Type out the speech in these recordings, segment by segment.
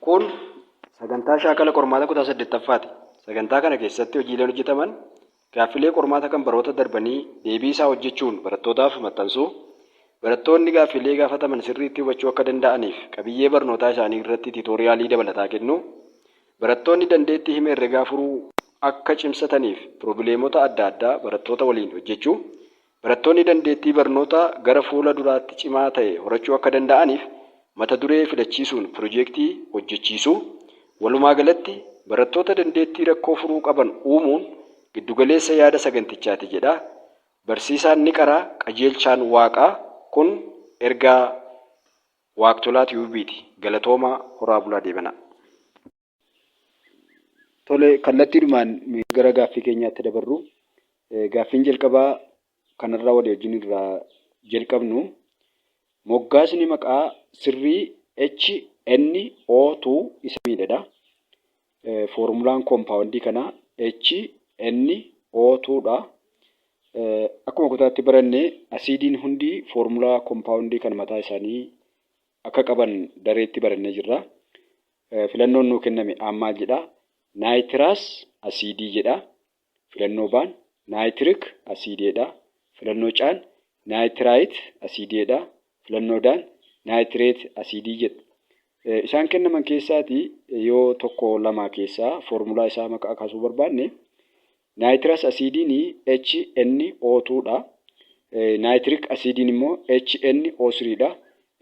Kun sagantaa shaakala qormaata kutaa 8ffaati. Sagantaa kana keessatti hojiileen hojjetaman gaaffilee qormaata kan baroota darbanii deebii isaa hojjechuun barattootaaf maxxansuu, barattoonni gaaffilee gaafataman sirriitti hubachuu akka danda'aniif qabiyyee barnootaa isaanii irratti tiitooriyaalii dabalataa kennuu, barattoonni dandeettii hima herregaa furuu akka cimsataniif piroobileemota adda addaa barattoota waliin hojjechuu, barattoonni dandeettii barnootaa gara fuula duraatti cimaa ta'e horachuu akka danda'aniif mata duree filachiisuun piroojeektii hojjechiisuu, walumaa galatti barattoota dandeettii rakkoo furuu qaban uumuun giddugaleessa yaada sagantichaati jedha. Barsiisaan ni qaraa qajeelchaan waaqaa. Kun ergaa Waaqtolaa Tiyuubiiti. Galatoomaa horaa bulaa deebanaa. Tole, kallattiidhumaan gara gaaffii keenyaatti dabarru. Gaaffiin jalqabaa kanarraa walii wajjin irraa jalqabnu. Moggaasni maqaa sirrii HNO2 isa miidhadha. Foormulaan koompaawundii kanaa HNO2dha. Akkuma kutaatti barannee asiidiin hundi foormulaa koompaawundii kan mataa isaanii akka qaban dareetti barannee jirra. Filannoon nuu kenname maal jedha? Naayitiraas asiidii jedha. Filannoo baan naayitirik asiidiidha. Filannoo caan naayitiraayit asiidiidha. Filannoodhaan naayitireet asiidii jedha. Isaan kennaman keessaati yoo tokko lama keessaa foormulaa isaa maqaa kaasuu barbaanne naayitiraas asiidiin HNO2dha. Naayitirik asiidiin immoo HNO3dha.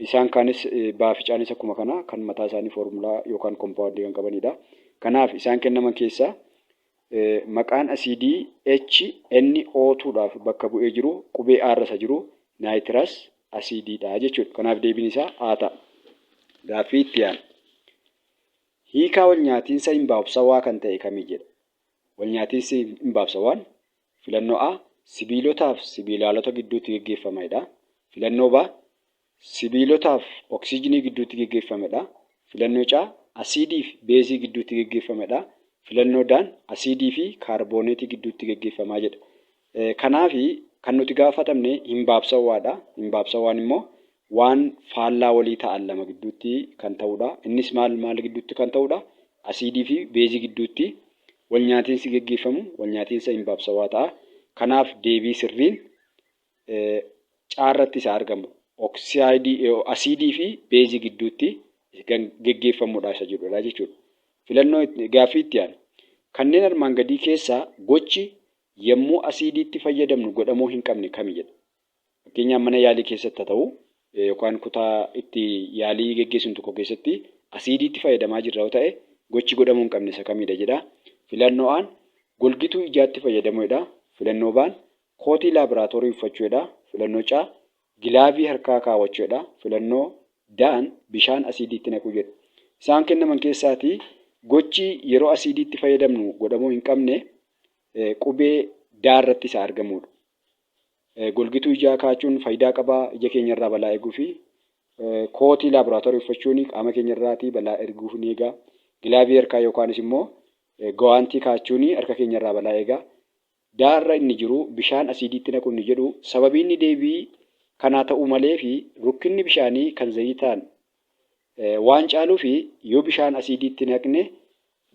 Isaan kaanis baaficaanis akkuma kana kan mataa isaanii foormulaa yookaan koompaawundii kan qabanidha. Kanaaf isaan kennaman keessaa maqaan asiidii HNO2dhaaf bakka bu'ee jiru qubee R isa jiru naayitiraas asiidiidha jechuudha. Kanaaf deebiin isaa A ta'a. Gaaffii itti aanu. Hiikaa walnyaatiinsa himbaabsawaa kan ta'e kamii jedha? Walnyaatiinsi himbaabsawaan filannoo A sibiilotaaf sibiilaalota gidduutti gaggeeffamedha. Filannoo B sibiilotaaf oksiijinii gidduutti gaggeeffamedha. Filannoo C asiidii fi beezii gidduutti gaggeeffamedha. Filannoo D asiidii fi kaarbooneetii gidduutti gaggeeffamaa jedha. Kanaaf kan nuti gaafatamne himbaabsawaadha. Himbaabsawaan immoo waan faallaa walii ta'an lama gidduutti kan ta'udha. Innis maal gidduutti kan ta'udha? Asiidii fi beezii gidduutti walnyaatiinsi gaggeeffamu walnyaatiinsa himbaabsawaa ta'a. Kanaaf deebii sirriin caarratti isaa argamu. Asiidii fi beezii gidduutti gaggeeffamudha isa jedhudha jechuudha. Filannoo gaaffii itti aanu. Kanneen armaan gadii keessaa gochi yommuu asiidiitti fayyadamnu godhamuu hin qabne kami jedha? Fakkeenyaaf mana yaalii keessatti haa ta'u yookaan kutaa itti yaalii gaggeessinu tokko keessatti asiidiitti fayyadamaa jirra yoo ta'e gochi godhamuu hin qabne isa kamidha jedha. Filannoo A golgituu ijaatti fayyadamuudha. Filannoo B kootii laaboraatoorii uffachuudha. Filannoo C gilaavii harkaa kaawwachuudha. Filannoo D bishaan asiidiitti naquu jedha. Isaan kennaman keessaati gochi yeroo asiidiitti fayyadamnu godhamuu hin qabne qubee D irratti isa argamudha. Golgituu ijaa kaachuun faayidaa qabaa ija keenyarraa balaa eeguu fi kootii laaboraatoorii uffachuun qaama keenyarraatii balaa eeguuf ni eega. Gilaavii harkaa yookaanis immoo gawaantii kaachuun harka keenyarraa balaa eega. D irra inni jiru bishaan asiidiitti naquu inni jedhu sababii inni deebii kanaa ta'uu malee fi rukkinni bishaanii kan zayitaan waan caaluu fi yoo bishaan asiidiitti naqne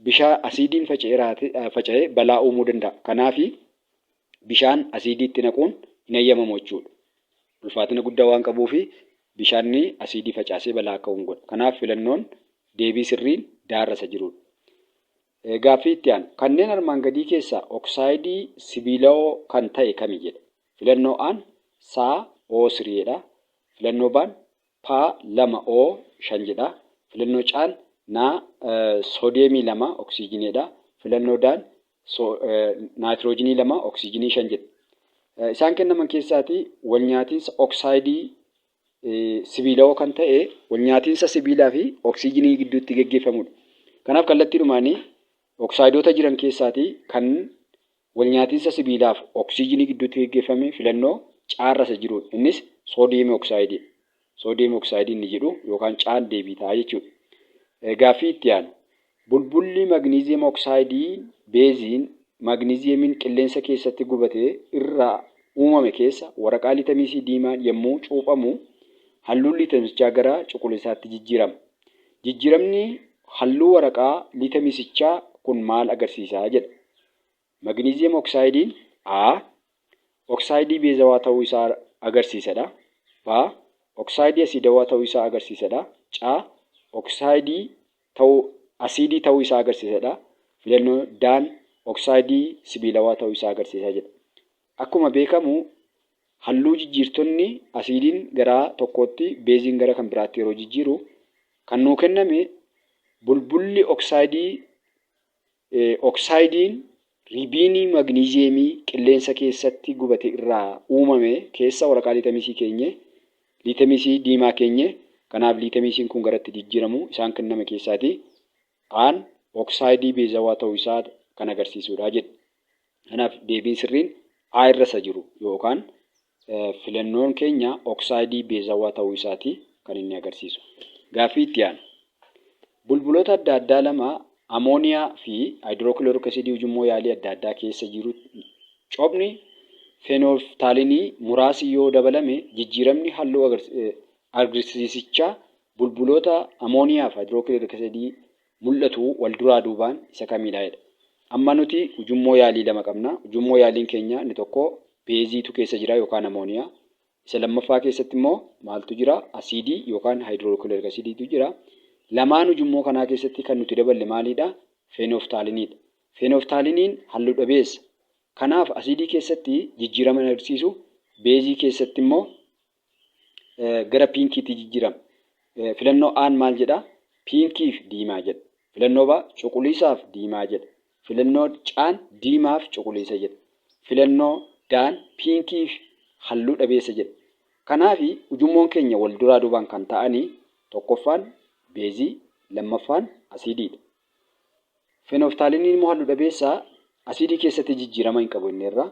bishaan asiidiin faca'ee balaa uumuu danda'a. Kanaaf bishaan asiidiitti naquun hin eeyyamamu jechuudha. Ulfaatina guddaa waan qabuuf bishaanni asiidii facaasee balaa akka uumu godha. Kanaaf filannoon deebii sirriin D irra isa jirudha. Gaaffii itti aanu. Kanneen armaan gadii keessaa oksaayidii sibiilawoo kan ta'e kami jedha? Filannoo A SaO3dha. Filannoo B P2O5 jedha. Filannoo C soodiyeemii 2 oksiijiniidha. Filannoo D naayitiroojiinii 2 oksiijinii 5 jedha. Isaan kennaman keessaati walnyaatiinsa oksaayidii sibiilawoo kan ta'e walnyaatiinsa sibiilaa fi oksiijinii gidduutti gaggeeffamudha. Kanaaf kallattiidhumaanii oksaayidoota jiran keessaati kan walnyaatiinsa sibiilaaf oksiijinii gidduutti gaggeeffame filannoo C irra isa jirudha. Innis soodiyeemii oksaayidii. Soodiyeemii oksaayidii inni jedhu yookaan C deebii ta'a jechuudha. Gaaffii itti aanu. Bulbulli magniiziyeem oksaayidii beeziin magniiziyeemiin qilleensa keessatti gubatee irraa uumame keessa waraqaa liitamiisii diimaan yommuu cuuphamu halluun liitamichaa gara cuquliisaatti jijjiirama. Jijjiiramni halluu waraqaa liitamisiichaa kun maal agarsiisaa jedha. Magniiziyeem oksaayidiin A. Oksaayidii beezawaa ta'uu isaa agarsiisadha. B. Oksaayidii asiidawaa ta'uu isaa agarsiisadha. C. Oksaayidii asiidii ta'uu isaa agarsiisadha. Filannoo D. Oksaayidii sibiilawaa ta'uu isaa agarsiisaa jedha. Akkuma beekamu halluu jijjiirtonni asiidiin gara tokkootti beeziin gara kan biraatti yeroo jijjiiru kan nuu kenname bulbulli oksaayidiin ribiinii magniiziyeemii qilleensa keessatti gubate irraa uumame keessa waraqaa liitamisii keenye liitamisii diimaa keenye kanaaf liitamisiin kun garatti jijjiiramu isaan kenname keessaati aan oksaayidii beezawaa ta'uu isaa kan agarsiisudha jedha. Kanaaf deebiin sirriin A irra isa jiru yookaan filannoon keenya oksaayidii beezawaa ta'uu isaati kan inni agarsiisu. Gaaffii itti aanu. Bulbuloota adda addaa lama amooniyaa fi haayidrookilooriik asiidii ujummoo yaalii adda addaa keessa jiru copni feenoftaalinii muraasi yoo dabalame jijjiiramni halluu agarsiisichaa bulbuloota amooniyaa fi haayidrookilooriik asiidii mul'atu wal duraa duubaan isa kamiidha jedha. Amma nuti ujummoo yaalii lama qabna. Ujummoo yaaliin keenya inni tokko beeziitu keessa jira yookaan amooniyaa. Isa lammaffaa keessatti immoo maaltu jira? Asiidii yookaan haayidrookilooriik asiidiitu jira. Lamaan ujummoo kanaa keessatti kan nuti daballe maalidha? Feenoftaaliniidha. Feenoftaaliniin halluu dhabeessa. Kanaaf asiidii keessatti jijjiirama agarsiisu, beezii keessatti immoo gara piinkiitti jijjiirama. Filannoo aan maal jedha? Piinkiif diimaa jedha. Filannoo baa cuquliisaaf diimaa jedha. Filannoo caan diimaaf cuquliisa jedha. Filannoo daan piinkiif halluu dhabeessa jedha. Kanaaf ujummoon keenya wal duraa duubaan kan ta'anii tokkoffaan beezii, lammaffaan asiidiidha. Feenoftaaliniin immoo halluu dhabeessaa asiidii keessatti jijjiirama hin qabu inni irraa.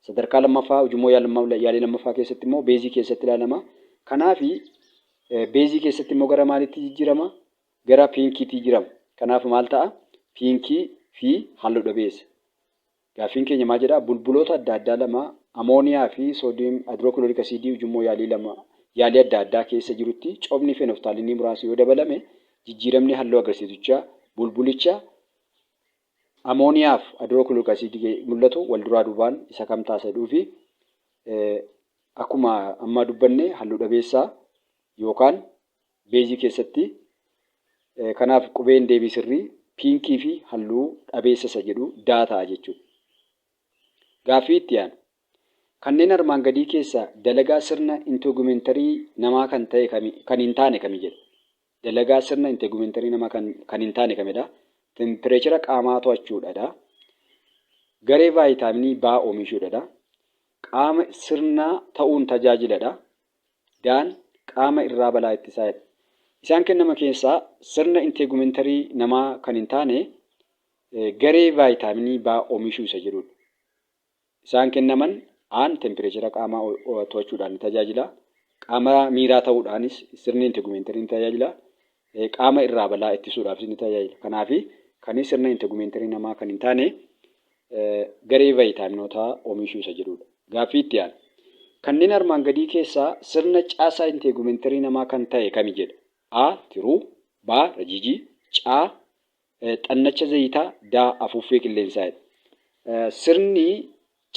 Sadarkaa lammaffaa ujummoo yaalii lammaffaa keessatti immoo beezii keessatti ilaalama. Kanaaf beezii keessatti immoo gara maaliitti jijjiirama? Gara piinkiitti jijjiirama. Kanaaf maal ta'a? Piinkii fi halluu dhabeessa. Gaaffiin keenya maal jedhaa? Bulbuloota adda addaa lama amooniyaa fi soodiyeem haayidrookilooriik asiidii ujummoo yaalii adda addaa keessa jirutti copni feenoftaalinii muraasa yoo dabalame jijjiiramni halluu agarsiisichaa bulbulicha amooniyaa fi haayidrookilooriik asiidii mul'atu wal duraa duubaan isa kam taasisadhuu fi akkuma amma dubbanne halluu dhabeessaa yookaan beezii keessatti kanaaf qubeen deebii sirrii piinkii fi halluu dhabeessa isa jedhu daa ta'a jechuudha. Gaaffii itti aanu. Kanneen armaan gadii keessaa dalagaa sirna inteegumentarii namaa kan ta'e kan hin taane kami jedha. Dalagaa sirna inteegumentarii namaa kan hin taane kamidha? Tempireechera qaamaa to'achuudha. Garee vaayitaaminii ba'aa oomishuudha. Qaama sirnaa ta'uun tajaajiladha. Daan qaama irraa balaa ittisaadha. Isaan kennama keessaa sirna inteegumentarii namaa kan hin taane garee vaayitaaminii ba'aa oomishuu isa jedhudha. Isaan kennaman aan tempireechera qaamaa to'achuudhaan ni tajaajila. Qaama miiraa ta'uudhaanis sirni inteegumentarii ni tajaajila. Qaama irraa balaa ittisuudhaafis ni tajaajila. Kanaaf kan sirna inteegumentarii namaa kan hin taane garee vaayitaaminootaa oomishuu isa jedhudha. Gaaffii itti aanu. Kanneen armaan gadii keessaa sirna caasaa inteegumentarii namaa kan ta'e kami jedha? A. Tiruu. B. Rajiijii. C. Xannacha zayitaa. D. Afuuffee qilleensaadha.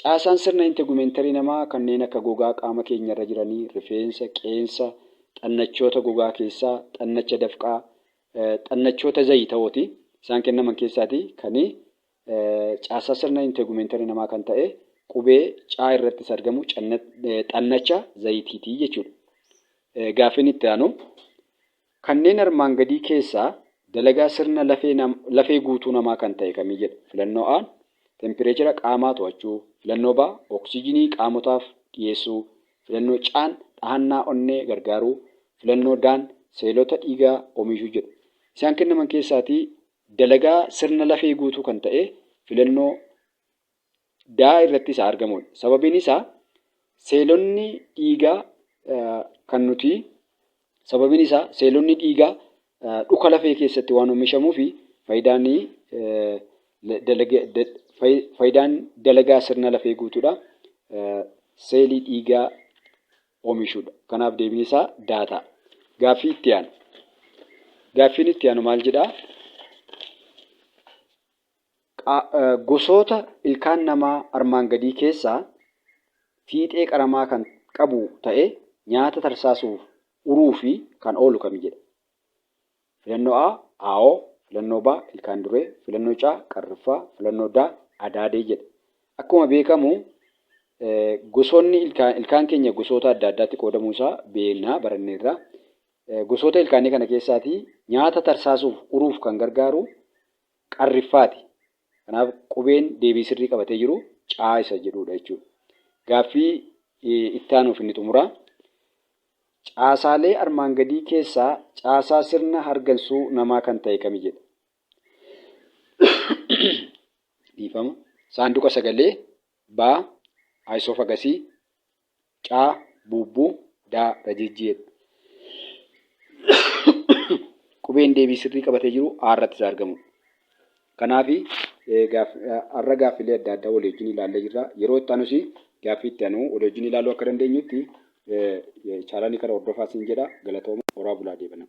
Caasaan sirna inteegumentarii namaa kanneen akka gogaa qaama keenya irra jiranii rifeensa, qeensa, xannachoota gogaa keessaa, xannacha dafqaa, xannachoota zayitawooti. Isaan kennaman keessaati kan caasaa sirna inteegumentarii namaa kan ta'e qubee caa irrattis argamu xannacha zayitiitii jechuudha. Gaaffiin itti aanu. Kanneen armaan gadii keessaa dalagaa sirna lafee guutuu namaa kan ta'e kamii jedha? Filannoo A. Tempireechera qaamaa to'achuu. Filannoo B. Oksijiinii qaamotaaf dhiyeessuu. Filannoo C. Dhahannaa onnee gargaaruu. Filannoo D. Seelota dhiigaa oomishuu jedhu. Isaan kennaman keessaatii dalagaa sirna lafee guutuu kan ta'e filannoo D irratti isa argamudha. Sababiin isaa seelonni dhiigaa dhuka lafee keessatti waan oomishamuu fi faayidaan dalagaa sirna lafee guutuudha. Seelii dhiigaa oomishuudha. Kanaaf deebiin isaa D ta'a. Gaaffii itti aanu. Gaaffiin itti aanu maal jedhaa? Gosoota ilkaan namaa armaan gadii keessaa fiixee qaramaa kan qabu ta'ee nyaata tarsaasuuf uruu fi kan oolu kami jedha. Filannoo A aa'oo, filannoo B ilkaan duree, filannoo C qarriffaa, filannoo D adaadee jedha. Akkuma beekamu gosoonni ilkaan keenya gosoota adda addaatti qoodamuu isaa beeknaa baranneerra. Gosoota ilkaanii kana keessaatii nyaata tarsaasuuf uruuf kan gargaaru qarriffaati. Kanaaf qubeen deebii sirrii qabatee jiru C isa jedhudha jechuudha. Gaaffii itti aanuuf inni xumuraa. Caasaalee armaan gadii keessaa caasaa sirna hargansuu namaa kan ta'e kami jedha. Dhiifama. Saanduqa sagalee B isoofagasii, C buubbuu, D rajijjiidha. Qubeen deebii sirrii qabatee jiru A irratti isa argamu. Kanaaf har'a gaaffilee adda addaa walii wajjin ilaallee jirra. Yeroo itti aanus gaaffii itti aanu walii wajjin ilaaluu akka dandeenyutti chaanaalii kana hordofaa siin jedha. Galatooma horaa bulaa deebana.